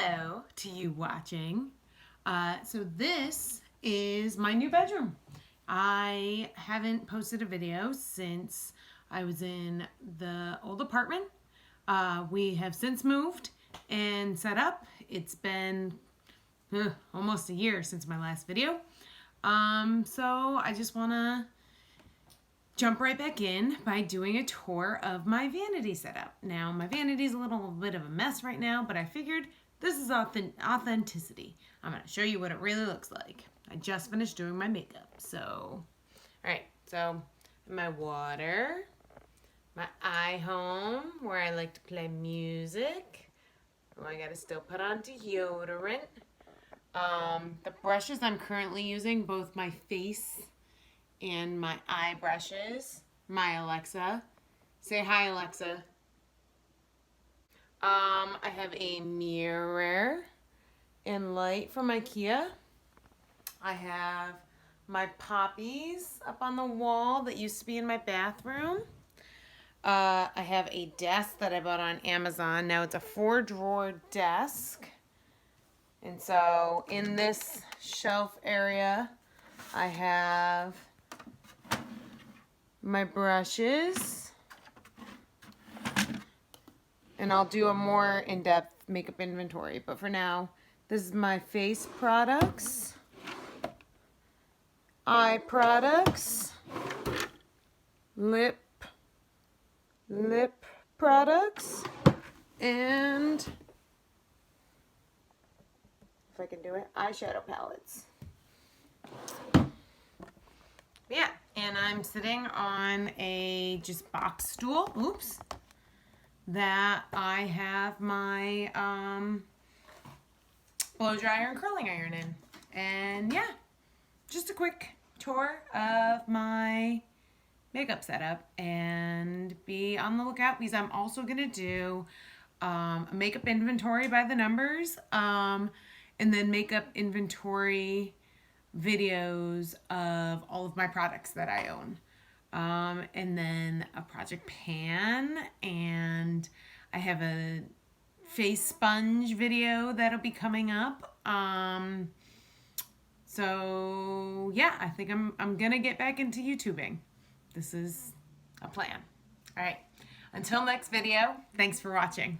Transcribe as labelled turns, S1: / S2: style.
S1: Hello to you watching. So this is my new bedroom. I haven't posted a video since I was in the old apartment. We have since moved and set up. It's been almost a year since my last video. So I just want to jump right back in by doing a tour of my vanity setup. Now, my vanity is a little bit of a mess right now, but I figured this is authenticity. I'm going to show you what it really looks like. I just finished doing my makeup, so... Alright, so my water, my iHome, where I like to play music. Oh, I gotta still put on deodorant. The brushes I'm currently using, both my face and my eye brushes. My Alexa. Say hi, Alexa. I have a mirror and light from IKEA. I have my poppies up on the wall that used to be in my bathroom. I have a desk that I bought on Amazon. Now it's a 4-drawer desk. And so in this shelf area, I have my brushes. And I'll do a more in-depth makeup inventory. But for now, this is my face products, eye products, lip products, and if I can do it, eyeshadow palettes. Yeah, and I'm sitting on a just box stool. Oops. That I have my blow dryer and curling iron in. And yeah, just a quick tour of my makeup setup, and be on the lookout because I'm also gonna do a makeup inventory by the numbers, and then makeup inventory videos of all of my products that I own. And then a project pan, and I have a face sponge video that'll be coming up. So yeah, I think I'm gonna get back into YouTubing. This is a plan. All right, until next video, thanks for watching.